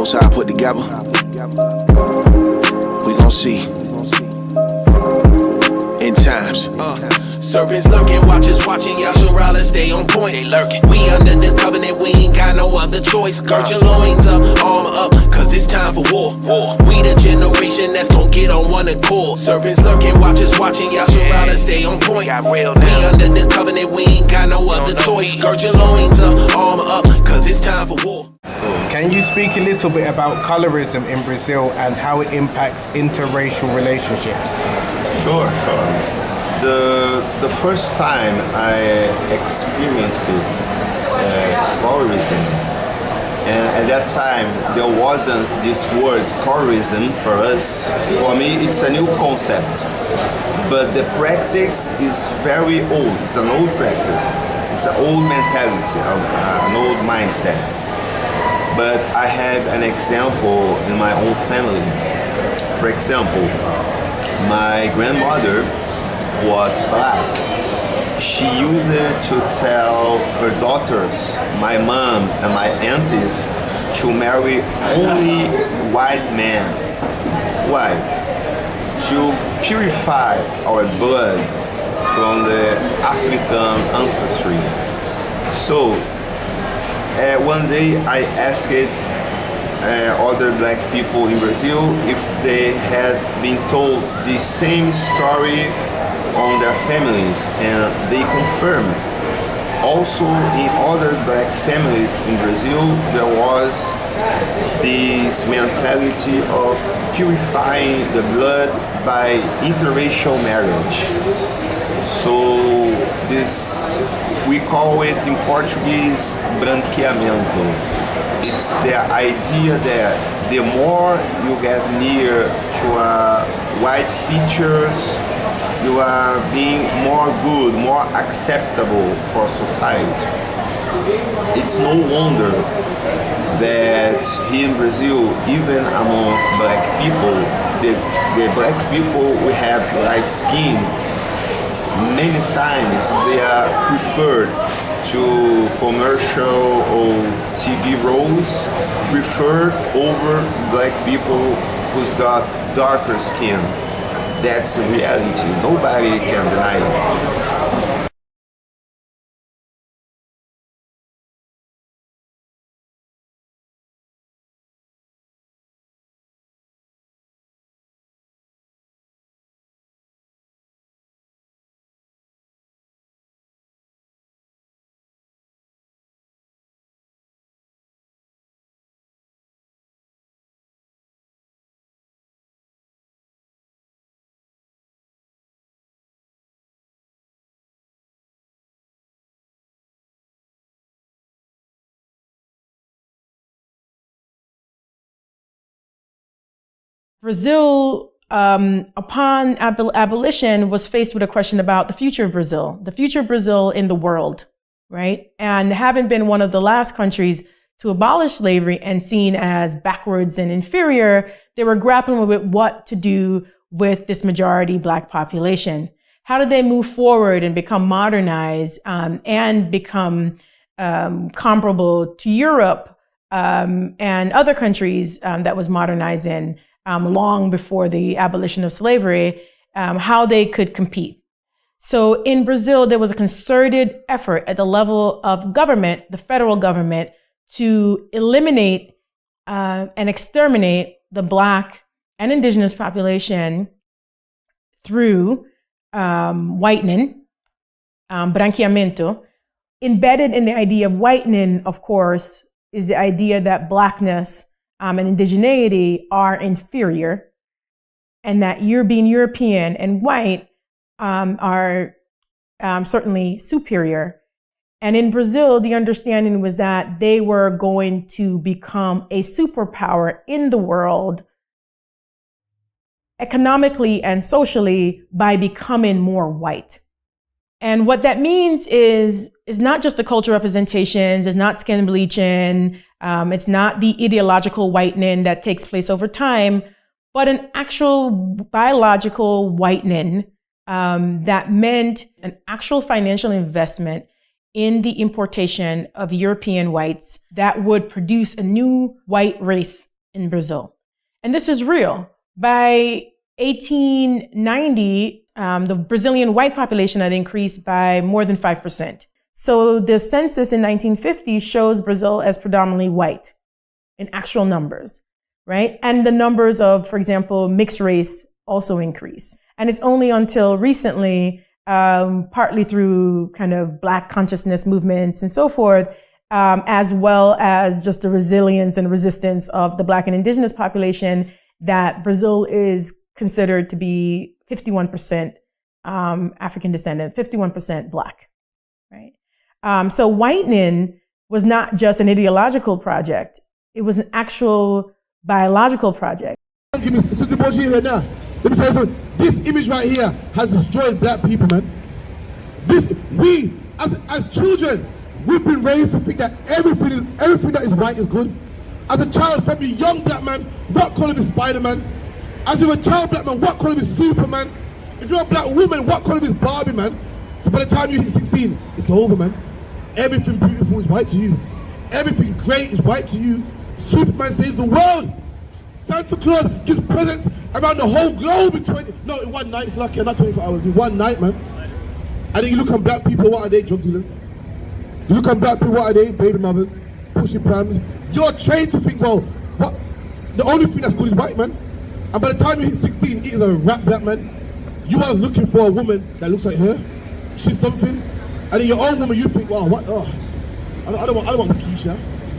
Most High put together. We gon' see. In times. Serpents lurking, watchers watching, Yasharala stay on point. They lurking. We under the covenant, we ain't got no other choice. Gird your loins up, armor up, cause it's time for war. We the generation that's gon' get on one accord. Serpents lurking, watchers watching, Yasharala stay on point. We under the covenant, we ain't got no other choice. Gird your loins up, armor up, cause it's time for war. Can you speak a little bit about colorism in Brazil and how it impacts interracial relationships? Sure. The first time I experienced colorism, and at that time there wasn't this word colorism for us. For me, it's a new concept, but the practice is very old. It's an old practice. It's an old mentality, an old mindset. But I have an example in my own family. For example, my grandmother was black. She used it to tell her daughters, my mom and my aunties, to marry only white men. Why? To purify our blood from the African ancestry. So, one day I asked other black people in Brazil if they had been told the same story on their families, and they confirmed. Also, in other black families in Brazil, there was this mentality of purifying the blood by interracial marriage. So this, we call it in Portuguese, branqueamento. It's the idea that the more you get near to white features, you are being more good, more acceptable for society. It's no wonder that here in Brazil, even among black people, the black people we have light skin, many times they are preferred to commercial or TV roles, preferred over black people who's got darker skin. That's the reality. Nobody can deny it. Brazil, upon abolition, was faced with a question about the future of Brazil in the world, right? And having been one of the last countries to abolish slavery and seen as backwards and inferior, they were grappling with what to do with this majority black population. How did they move forward and become modernized and become comparable to Europe and other countries that was modernizing long before the abolition of slavery, how they could compete. So in Brazil, there was a concerted effort at the level of government, the federal government, to eliminate and exterminate the Black and indigenous population through whitening, branqueamento. Embedded in the idea of whitening, of course, is the idea that Blackness and indigeneity are inferior, and that being European and white are certainly superior. And in Brazil, the understanding was that they were going to become a superpower in the world economically and socially by becoming more white. And what that means is not just the cultural representations, it's not skin bleaching, it's not the ideological whitening that takes place over time, but an actual biological whitening that meant an actual financial investment in the importation of European whites that would produce a new white race in Brazil. And this is real. By 1890, the Brazilian white population had increased by more than 5%. So the census in 1950 shows Brazil as predominantly white in actual numbers, right? And the numbers of, for example, mixed race also increase. And it's only until recently, partly through kind of Black consciousness movements and so forth, as well as just the resilience and resistance of the Black and indigenous population, that Brazil is considered to be 51% African descendant, 51% Black, right? So whitening was not just an ideological project. It was an actual biological project. Let me tell you something. This image right here has destroyed Black people, man. We, as children, we've been raised to think that everything that is white is good. As a child, from a young Black man, what color is Spider-Man? As you're a child Black man, what color is Superman? If you're a Black woman, what color is Barbie, man? So by the time you hit 16, it's over, man. Everything beautiful is white to you. Everything great is white to you. Superman saves the world. Santa Claus gives presents around the whole globe in in 1 night. It's lucky, not 24 hours. In 1 night, man. And then you look on Black people, what are they? Drug dealers. You look on Black people, what are they? Baby mothers, pushing prams. You're trained to think, well, what? The only thing that's good is white, man. And by the time you hit 16, it is a rap, Black man. You are looking for a woman that looks like her. She's something. And then your own woman, you think, wow, what? Oh, I don't want Keisha.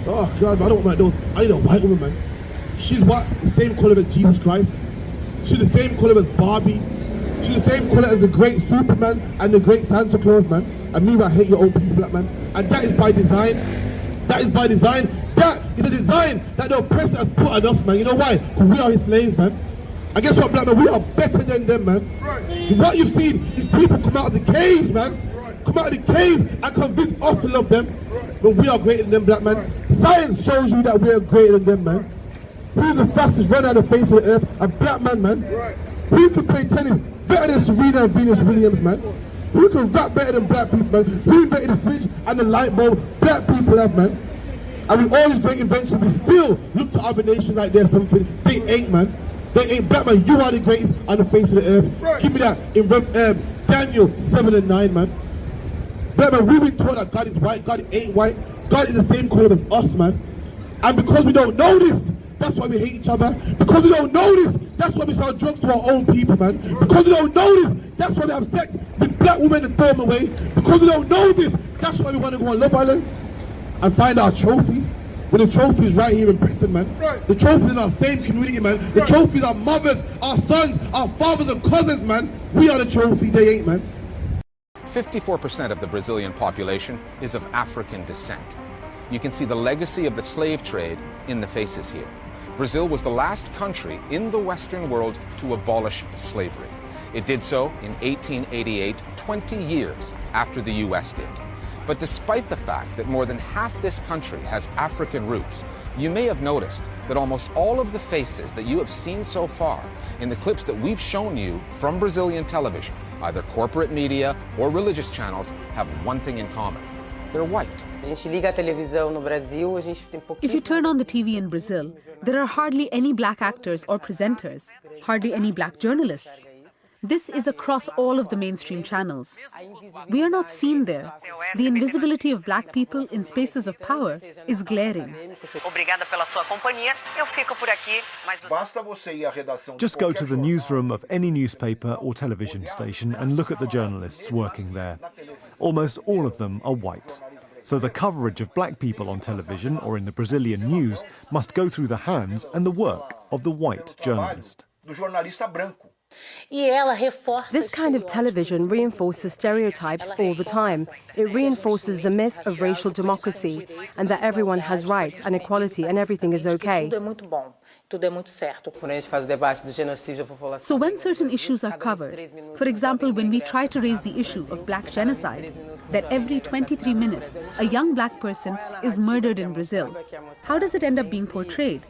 Oh God, I don't want one of those. I need a white woman, man. She's what? The same color as Jesus Christ. She's the same color as Barbie. She's the same color as the great Superman and the great Santa Claus, man. And me, I hate your own people, Black man. And that is by design. That is by design. That is a design that the oppressor has put on us, man. You know why? Because we are his slaves, man. And guess what, Black man? We are better than them, man. Right. What you've seen is people come out of the caves, man. Right. Come out of the caves and convince us to love them. Right. But we are greater than them, Black man. Right. Science shows you that we are greater than them, man. Who's the fastest runner on the face of the earth? A Black man, man. Right. Who can play tennis better than Serena and Venus Williams, man? Who can rap better than Black people, man? Who invented the fridge and the light bulb? Black people have, man. And with all these great inventions, we still look to other nations like they're something. They ain't, man. They ain't. Black man, you are the greatest on the face of the earth. Right. Give me that in Daniel 7:9, man. Black man, we've been taught that God is white, God ain't white. God is the same color as us, man. And because we don't know this, that's why we hate each other. Because we don't know this, that's why we sell drugs to our own people, man. Because we don't know this, that's why we have sex with Black women and throw them away. Because we don't know this, that's why we want to go on Love Island and find our trophy. Well, the trophy is right here in Brixton, man. Right. The trophy is in our same community, man. The right. Trophy is our mothers, our sons, our fathers and cousins, man. We are the trophy, they ain't, man. 54% of the Brazilian population is of African descent. You can see the legacy of the slave trade in the faces here. Brazil was the last country in the Western world to abolish slavery. It did so in 1888, 20 years after the US did. But despite the fact that more than half this country has African roots, you may have noticed that almost all of the faces that you have seen so far in the clips that we've shown you from Brazilian television, either corporate media or religious channels, have one thing in common. They're white. If you turn on the TV in Brazil, there are hardly any Black actors or presenters, hardly any Black journalists. This is across all of the mainstream channels. We are not seen there. The invisibility of Black people in spaces of power is glaring. Just go to the newsroom of any newspaper or television station and look at the journalists working there. Almost all of them are white. So the coverage of Black people on television or in the Brazilian news must go through the hands and the work of the white journalist. This kind of television reinforces stereotypes all the time. It reinforces the myth of racial democracy and that everyone has rights and equality and everything is okay. So when certain issues are covered, for example, when we try to raise the issue of Black genocide, that every 23 minutes a young Black person is murdered in Brazil, how does it end up being portrayed?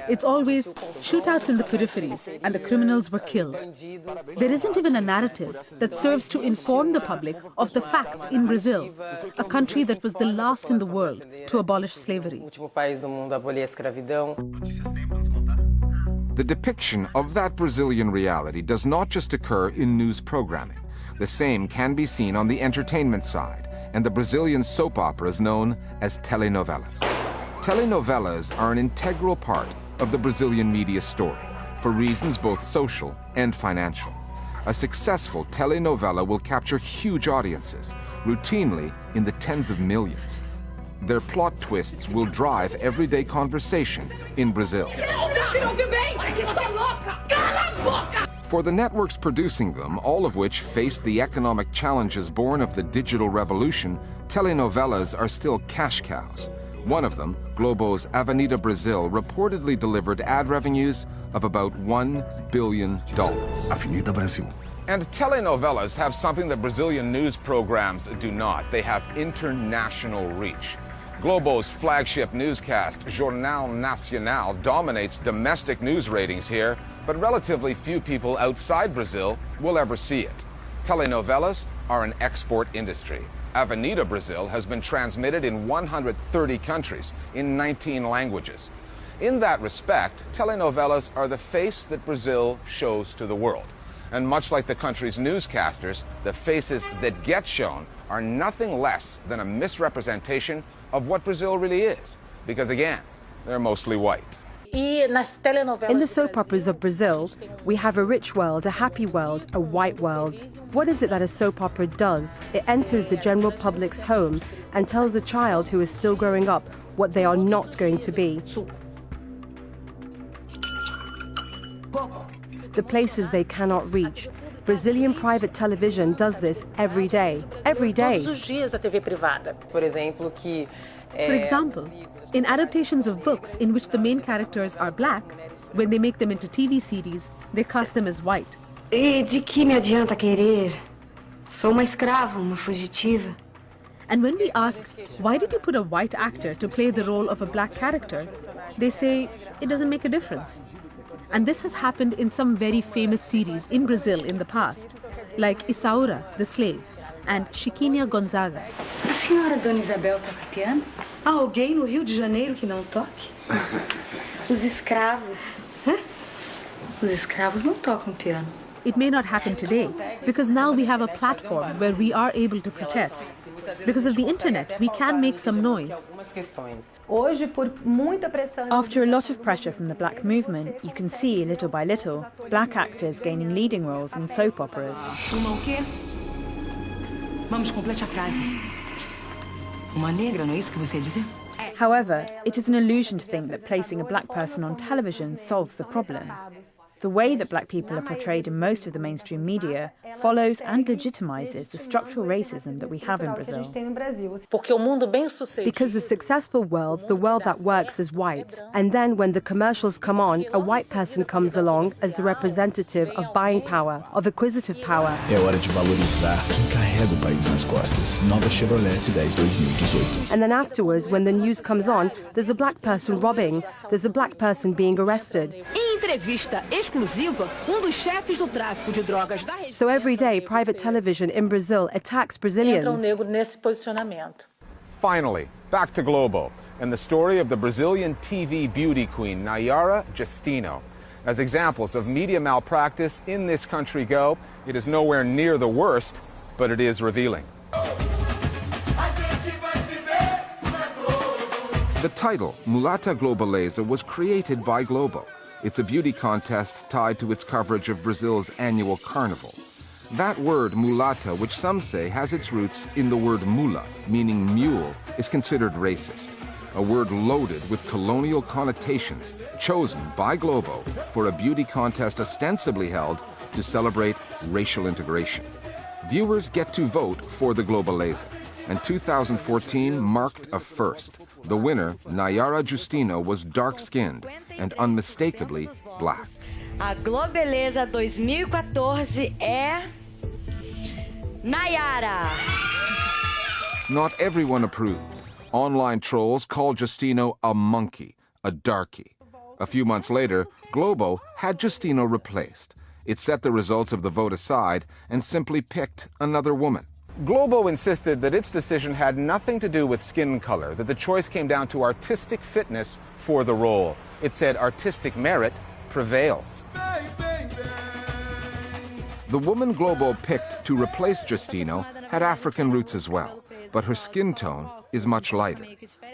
It's always shootouts in the peripheries and the criminals were killed. There isn't even a narrative that serves to inform the public of the facts in Brazil, a country that was the last in the world to abolish slavery. The depiction of that Brazilian reality does not just occur in news programming. The same can be seen on the entertainment side, and the Brazilian soap operas known as telenovelas. Telenovelas are an integral part of the Brazilian media story, for reasons both social and financial. A successful telenovela will capture huge audiences, routinely in the tens of millions. Their plot twists will drive everyday conversation in Brazil. For the networks producing them, all of which faced the economic challenges born of the digital revolution, telenovelas are still cash cows. One of them, Globo's Avenida Brazil, reportedly delivered ad revenues of about $1 billion. Avenida Brazil. And telenovelas have something that Brazilian news programs do not. They have international reach. Globo's flagship newscast, Jornal Nacional, dominates domestic news ratings here, but relatively few people outside Brazil will ever see it. Telenovelas are an export industry. Avenida Brazil has been transmitted in 130 countries in 19 languages. In that respect, telenovelas are the face that Brazil shows to the world. And much like the country's newscasters, the faces that get shown are nothing less than a misrepresentation of what Brazil really is. Because again, they're mostly white. In the soap operas of Brazil, we have a rich world, a happy world, a white world. What is it that a soap opera does? It enters the general public's home and tells a child who is still growing up what they are not going to be. The places they cannot reach. Brazilian private television does this every day. Every day. For example, in adaptations of books in which the main characters are black, when they make them into TV series, they cast them as white. E de que me adianta querer? Sou uma escrava, uma fugitiva. And when we ask, why did you put a white actor to play the role of a black character? They say, it doesn't make a difference. And this has happened in some very famous series in Brazil in the past, like Isaura, the slave, and Chiquinha Gonzaga. A senhora Dona Isabel toca piano? Há alguém no Rio de Janeiro que não toque? Os escravos. Hã? Os escravos não tocam piano. It may not happen today, because now we have a platform where we are able to protest. Because of the internet, we can make some noise. After a lot of pressure from the black movement, you can see, little by little, black actors gaining leading roles in soap operas. Uma o quê? Vamos, complete a frase. Uma negra, não é isso que você ia dizer? However, it is an illusion to think that placing a black person on television solves the problem. The way that black people are portrayed in most of the mainstream media follows and legitimizes the structural racism that we have in Brazil. Because the successful world, the world that works, is white. And then when the commercials come on, a white person comes along as the representative of buying power, of acquisitive power. É hora de valorizar quem carrega o país nas costas. Nova Chevrolet S10 2018. And then afterwards, when the news comes on, there's a black person robbing, there's a black person being arrested. Entrevista exclusiva, dos chefes do tráfico de drogas da região. So every day, private television in Brazil attacks Brazilians. nesse posicionamento. Finally, back to Globo and the story of the Brazilian TV beauty queen, Nayara Justino. As examples of media malpractice in this country go, it is nowhere near the worst, but it is revealing. The title, Mulata Globaleza, was created by Globo. It's a beauty contest tied to its coverage of Brazil's annual carnival. That word, mulata, which some say has its roots in the word mula, meaning mule, is considered racist. A word loaded with colonial connotations, chosen by Globo for a beauty contest ostensibly held to celebrate racial integration. Viewers get to vote for the Globaleza, and 2014 marked a first. The winner, Nayara Justino, was dark-skinned and unmistakably black. A Globeleza 2014 é Nayara. Not everyone approved. Online trolls called Justino a monkey, a darky. A few months later, Globo had Justino replaced. It set the results of the vote aside and simply picked another woman. Globo insisted that its decision had nothing to do with skin color, that the choice came down to artistic fitness for the role. It said artistic merit prevails. The woman Globo picked to replace Justino had African roots as well, but her skin tone is much lighter.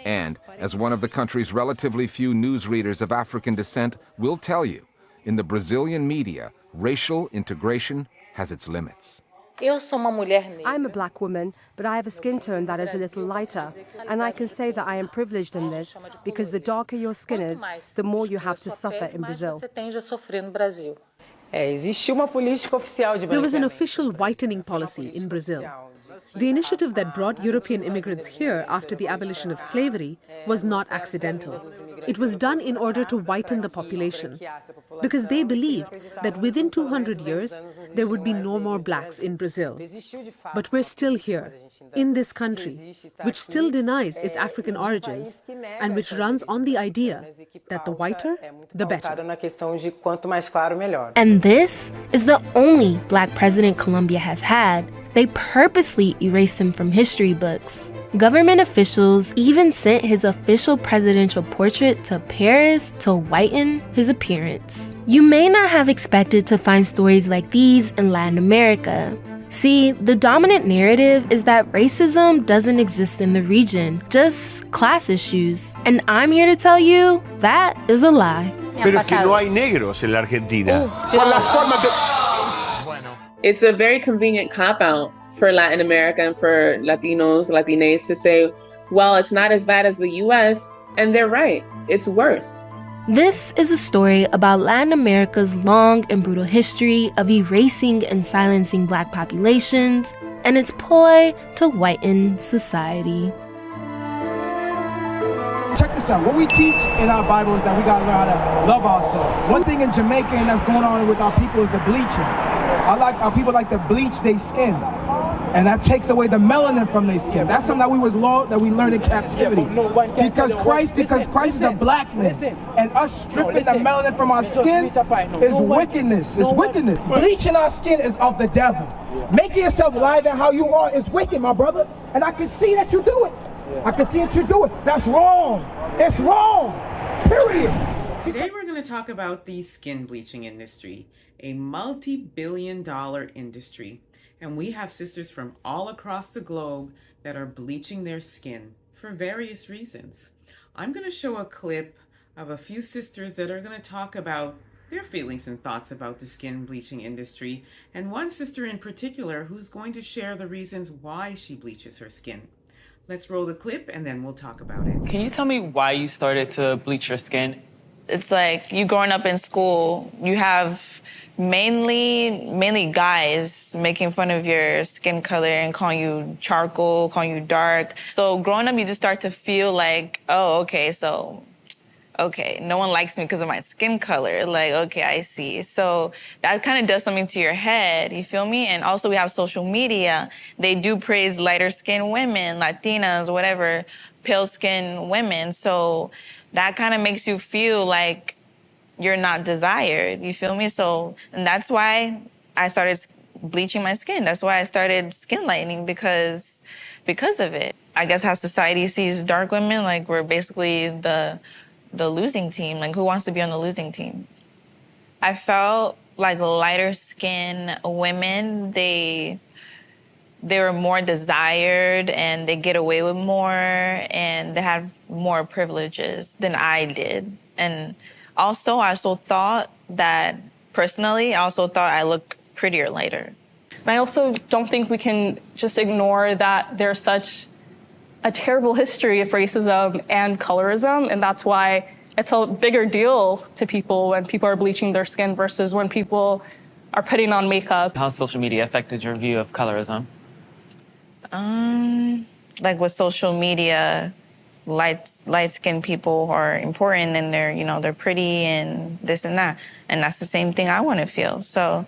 And, as one of the country's relatively few newsreaders of African descent will tell you, in the Brazilian media, racial integration has its limits. I'm a black woman, but I have a skin tone that is a little lighter. And I can say that I am privileged in this, because the darker your skin is, the more you have to suffer in Brazil. There was an official whitening policy in Brazil. The initiative that brought European immigrants here after the abolition of slavery was not accidental. It was done in order to whiten the population, because they believed that within 200 years, there would be no more blacks in Brazil. But we're still here, in this country, which still denies its African origins, and which runs on the idea that the whiter, the better. And this is the only black president Colombia has had. They purposely erased him from history books. Government officials even sent his official presidential portrait to Paris to whiten his appearance. You may not have expected to find stories like these in Latin America. See, the dominant narrative is that racism doesn't exist in the region, just class issues. And I'm here to tell you that is a lie. Pero que no hay negros en la Argentina. It's a very convenient cop-out for Latin America and for Latinos, Latines to say, well, it's not as bad as the US, and they're right, it's worse. This is a story about Latin America's long and brutal history of erasing and silencing black populations and its ploy to whiten society. Check this out. What we teach in our Bible is that we gotta learn how to love ourselves. One thing in Jamaica and that's going on with our people is the bleaching. Our people like to bleach their skin, and that takes away the melanin from their skin. That's something that we learned in captivity. Because Christ is a black man, and us stripping the melanin from our skin is wickedness. It's wickedness. Bleaching our skin is of the devil. Making yourself lie than how you are is wicked, my brother. And I can see that you do it. I can see that you do it. That's wrong. It's wrong. Period. Today we're going to talk about the skin bleaching industry, a multi-billion-dollar industry. And we have sisters from all across the globe that are bleaching their skin for various reasons. I'm going to show a clip of a few sisters that are going to talk about their feelings and thoughts about the skin bleaching industry, and one sister in particular who's going to share the reasons why she bleaches her skin. Let's roll the clip and then we'll talk about it. Can you tell me why you started to bleach your skin? It's like you growing up in school, you have mainly guys making fun of your skin color and calling you charcoal, calling you dark. So growing up, you just start to feel like, oh, okay, no one likes me because of my skin color. Like, okay, I see. So that kind of does something to your head, you feel me? And also we have social media. They do praise lighter skinned women, Latinas, whatever, pale skinned women. So that kind of makes you feel like you're not desired, you feel me? So, and that's why I started bleaching my skin. That's why I started skin lightening, because of it. I guess how society sees dark women, like we're basically the losing team. Like, who wants to be on the losing team? I felt like lighter skinned women, they were more desired and they get away with more and they have more privileges than I did. And also, I also thought that, personally, I looked prettier lighter. And I also don't think we can just ignore that there's such a terrible history of racism and colorism, and that's why it's a bigger deal to people when people are bleaching their skin versus when people are putting on makeup. How has social media affected your view of colorism? Like with social media, light-skinned people are important and they're pretty and this and that. And that's the same thing I want to feel. So,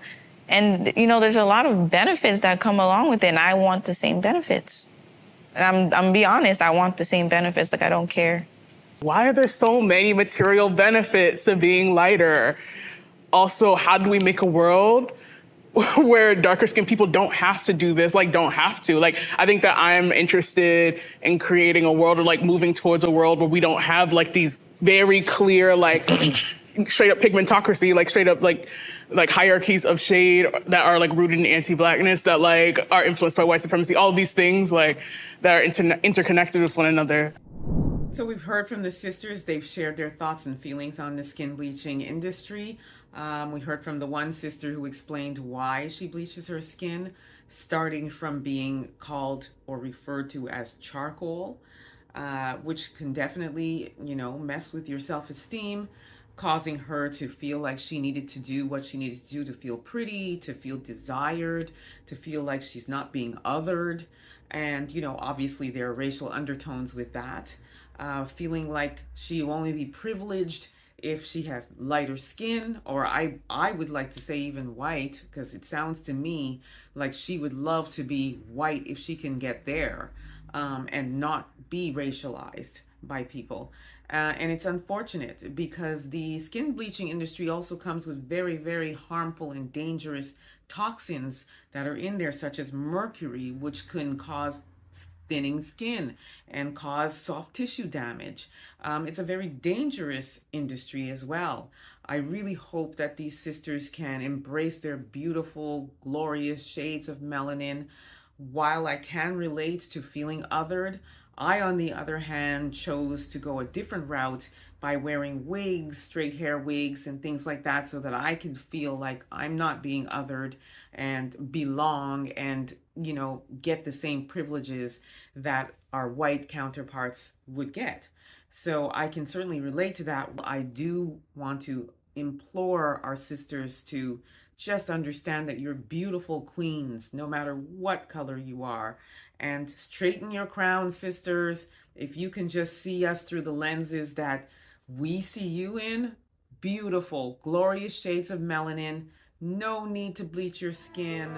and there's a lot of benefits that come along with it, and I want the same benefits. And I'm gonna be honest, I want the same benefits, like I don't care. Why are there so many material benefits to being lighter? Also, how do we make a world where darker skinned people don't have to do this, don't have to. I think that I'm interested in creating a world or moving towards a world where we don't have these very clear, straight up pigmentocracy, like straight up like hierarchies of shade that are like rooted in anti-Blackness, that like are influenced by white supremacy, all these things like that are interconnected with one another. So we've heard from the sisters. They've shared their thoughts and feelings on the skin bleaching industry. We heard from the one sister who explained why she bleaches her skin, starting from being called or referred to as charcoal, which can definitely, mess with your self-esteem, causing her to feel like she needed to do what she needed to do to feel pretty, to feel desired, to feel like she's not being othered. And, obviously there are racial undertones with that. Feeling like she will only be privileged if she has lighter skin, or I would like to say even white, because it sounds to me like she would love to be white if she can get there, and not be racialized by people. And it's unfortunate because the skin bleaching industry also comes with very, very harmful and dangerous toxins that are in there, such as mercury, which can cause thinning skin and cause soft tissue damage. It's a very dangerous industry as well. I really hope that these sisters can embrace their beautiful, glorious shades of melanin. While I can relate to feeling othered, I, on the other hand, chose to go a different route by wearing wigs, straight hair wigs and things like that, so that I can feel like I'm not being othered and belong and, get the same privileges that our white counterparts would get. So I can certainly relate to that. I do want to implore our sisters to just understand that you're beautiful queens, no matter what color you are. And straighten your crown, sisters. If you can just see us through the lenses that we see you in, beautiful, glorious shades of melanin. No need to bleach your skin.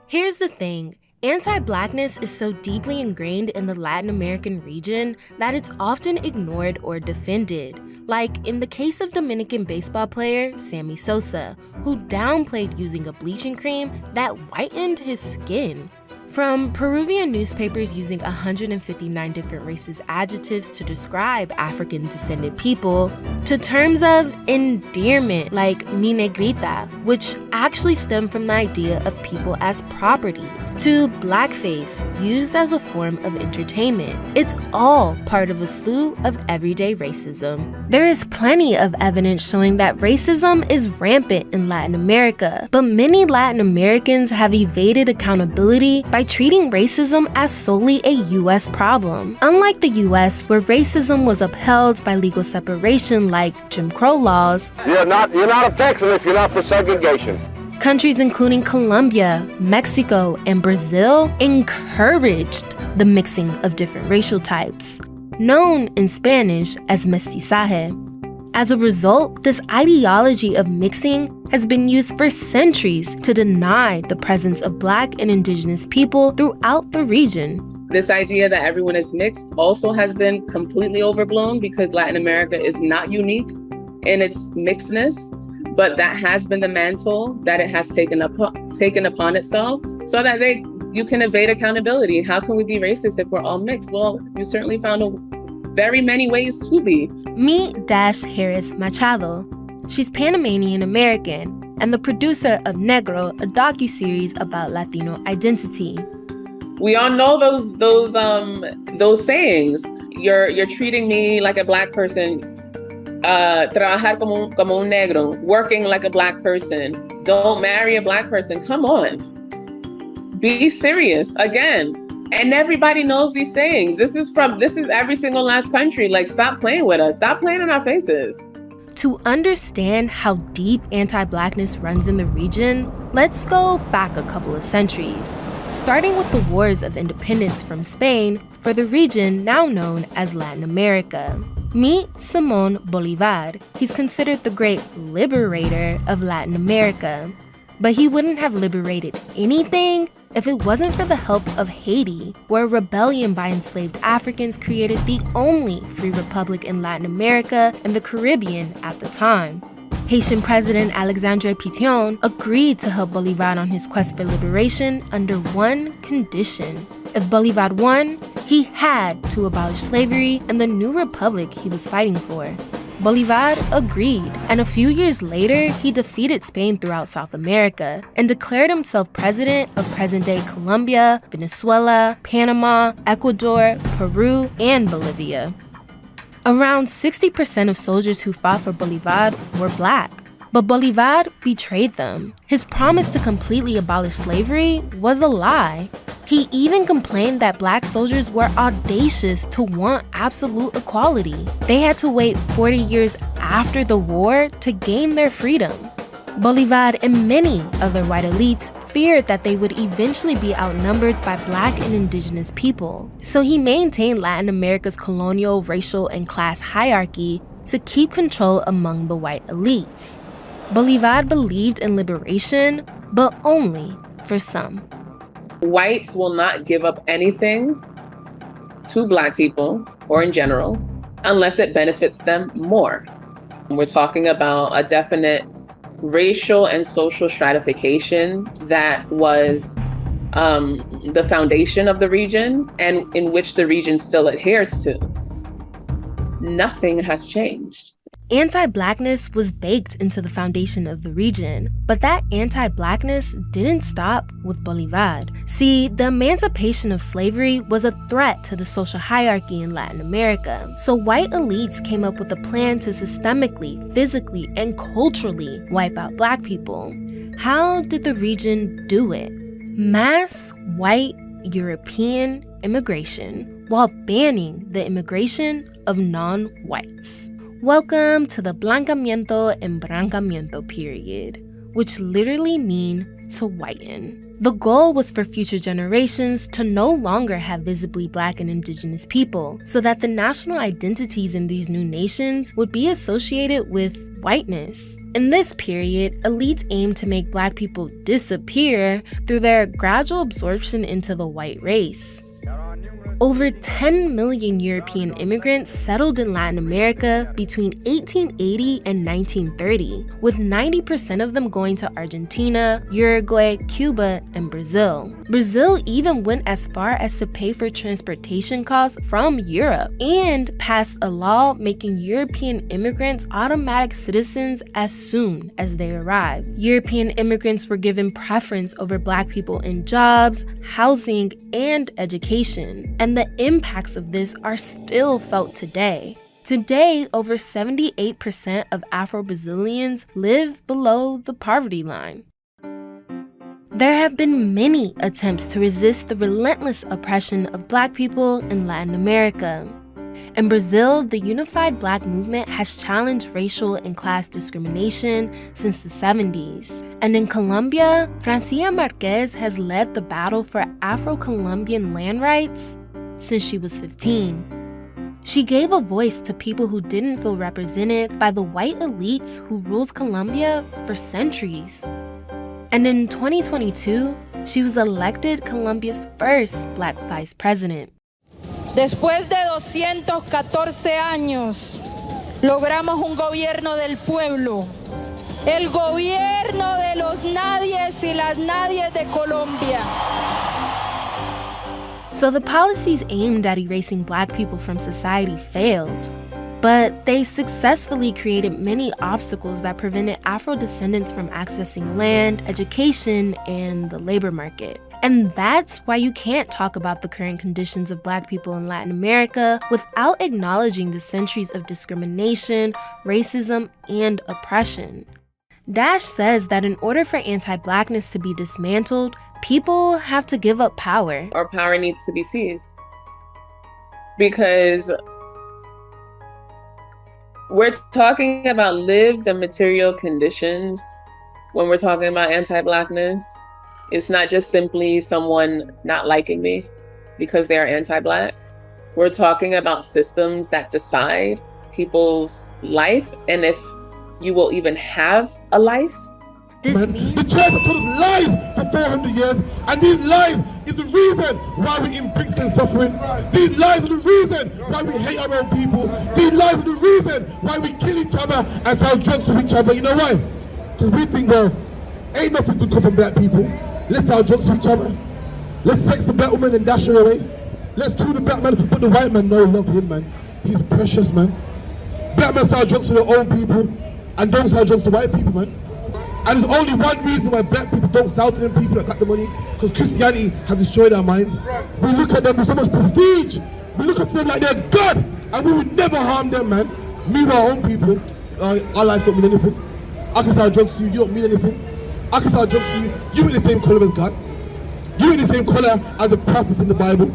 Here's the thing. Anti-Blackness is so deeply ingrained in the Latin American region that it's often ignored or defended. Like in the case of Dominican baseball player Sammy Sosa, who downplayed using a bleaching cream that whitened his skin. From Peruvian newspapers using 159 different racist adjectives to describe African-descended people, to terms of endearment like mi negrita, which actually stem from the idea of people as property, to blackface, used as a form of entertainment. It's all part of a slew of everyday racism. There is plenty of evidence showing that racism is rampant in Latin America, but many Latin Americans have evaded accountability by treating racism as solely a US problem. Unlike the US, where racism was upheld by legal separation like Jim Crow laws, you're not a Texan if you're not for segregation. Countries including Colombia, Mexico, and Brazil encouraged the mixing of different racial types, known in Spanish as mestizaje. As a result, this ideology of mixing has been used for centuries to deny the presence of Black and Indigenous people throughout the region. This idea that everyone is mixed also has been completely overblown because Latin America is not unique in its mixedness, but that has been the mantle that it has taken upon itself so that you can evade accountability. How can we be racist if we're all mixed? Well, you certainly found very many ways to be. Meet Harris Machado. She's Panamanian American and the producer of Negro, a docuseries about Latino identity. We all know those sayings. You're treating me like a Black person. Trabajar como un negro, working like a Black person. Don't marry a Black person. Come on. Be serious. Again. And everybody knows these sayings. This is every single last country. Like, stop playing with us. Stop playing in our faces. To understand how deep anti-Blackness runs in the region, let's go back a couple of centuries, starting with the wars of independence from Spain for the region now known as Latin America. Meet Simón Bolívar. He's considered the great liberator of Latin America. But he wouldn't have liberated anything if it wasn't for the help of Haiti, where a rebellion by enslaved Africans created the only free republic in Latin America and the Caribbean at the time. Haitian President Alexandre Pétion agreed to help Bolívar on his quest for liberation under one condition. If Bolívar won, he He had to abolish slavery and the new republic he was fighting for. Bolivar agreed, and a few years later, he defeated Spain throughout South America and declared himself president of present-day Colombia, Venezuela, Panama, Ecuador, Peru, and Bolivia. Around 60% of soldiers who fought for Bolivar were black, but Bolivar betrayed them. His promise to completely abolish slavery was a lie. He even complained that black soldiers were audacious to want absolute equality. They had to wait 40 years after the war to gain their freedom. Bolivar and many other white elites feared that they would eventually be outnumbered by black and indigenous people. So he maintained Latin America's colonial, racial, and class hierarchy to keep control among the white elites. Bolivar believed in liberation, but only for some. Whites will not give up anything to black people, or in general, unless it benefits them more. We're talking about a definite racial and social stratification that was the foundation of the region and in which the region still adheres to. Nothing has changed. Anti-Blackness was baked into the foundation of the region, but that anti-Blackness didn't stop with Bolivar. See, the emancipation of slavery was a threat to the social hierarchy in Latin America, so white elites came up with a plan to systemically, physically, and culturally wipe out black people. How did the region do it? Mass white European immigration, while banning the immigration of non-whites. Welcome to the blancamiento and brancamiento period, which literally mean to whiten. The goal was for future generations to no longer have visibly black and indigenous people, so that the national identities in these new nations would be associated with whiteness. In this period, elites aimed to make black people disappear through their gradual absorption into the white race. Over 10 million European immigrants settled in Latin America between 1880 and 1930, with 90% of them going to Argentina, Uruguay, Cuba, and Brazil. Brazil even went as far as to pay for transportation costs from Europe and passed a law making European immigrants automatic citizens as soon as they arrived. European immigrants were given preference over black people in jobs, housing, and education. And the impacts of this are still felt today. Today, over 78% of Afro-Brazilians live below the poverty line. There have been many attempts to resist the relentless oppression of black people in Latin America. In Brazil, the unified black movement has challenged racial and class discrimination since the 70s. And in Colombia, Francia Marquez has led the battle for Afro-Colombian land rights since she was 15. She gave a voice to people who didn't feel represented by the white elites who ruled Colombia for centuries. And in 2022, she was elected Colombia's first black vice president. Después de 214 años, logramos un gobierno del pueblo, el gobierno de los nadies y las nadies de Colombia. So the policies aimed at erasing black people from society failed, but they successfully created many obstacles that prevented Afro-descendants from accessing land, education, and the labor market. And that's why you can't talk about the current conditions of black people in Latin America without acknowledging the centuries of discrimination, racism, and oppression. Dash says that in order for anti-blackness to be dismantled, people have to give up power. Or power needs to be seized. Because we're talking about lived and material conditions when we're talking about anti-blackness. It's not just simply someone not liking me because they are anti-black. We're talking about systems that decide people's life and if you will even have a life. The church has told us lies for 400 years, and these lies is the reason why we're in Brixton suffering. These lies are the reason why we hate our own people. These lies are the reason why we kill each other and sell drugs to each other. You know why? Because we think, well, ain't nothing good come from black people. Let's sell drugs to each other. Let's sex the black woman and dash her away. let's kill the black man, but the white man, no, love him, man. He's precious, man. Black men sell drugs to their own people, and don't sell drugs to white people, man. And there's only one reason why black people don't sell to them people that got the money, because Christianity has destroyed our minds. We look at them with so much prestige. We look at them like they're God, and we would never harm them, man. Me, our own people, our lives don't mean anything. I can sell drugs to you, you don't mean anything. I can sell drugs to you, you ain't the same color as God. You ain't the same color as the prophets in the Bible.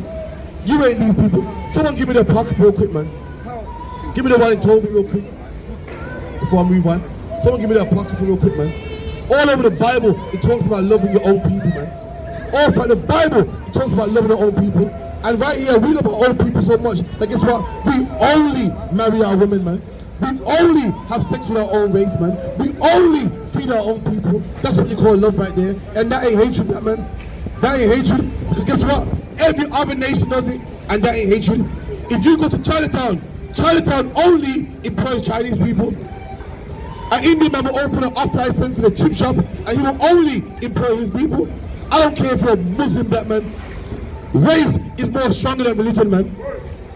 You ain't these people. Someone give me their pocket real quick, man. Give me the one in Toby real quick. Before I move on. Someone give me their pocket real quick, man. All over the Bible, it talks about loving your own people, man. All throughout the Bible, it talks about loving our own people. And right here, we love our own people so much that guess what? We only marry our women, man. We only have sex with our own race, man. We only feed our own people. That's what you call love right there. And that ain't hatred, that, man. That ain't hatred. Because guess what? Every other nation does it, and that ain't hatred. If you go to Chinatown, Chinatown only employs Chinese people. An Indian man will open an off-license in a chip shop, and he will only employ his people. I don't care if you're a Muslim black man. Race is more stronger than religion, man.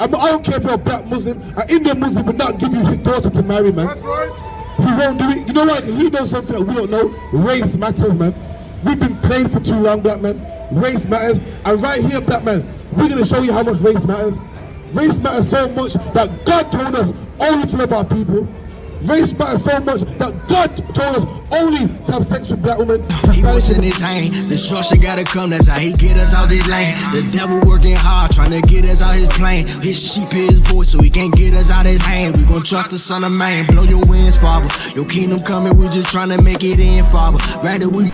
I don't care if you're a black Muslim. An Indian Muslim will not give you his daughter to marry, man. He won't do it. You know what? He knows something that we don't know. Race matters, man. We've been playing for too long, black man. Race matters. And right here, black man, we're going to show you how much race matters. Race matters so much that God told us only to love our people. Race matters so much that God told us only to have sex with black women. He was in his hand. Destruction gotta come, that's how he get us out this lane. The devil working hard, trying to get us out his plane. His sheep hear his voice, so he can't get us out his hand. We gon' trust the son of man, blow your wings, Father. Your kingdom coming, we just trying to make it in, Father. Rather we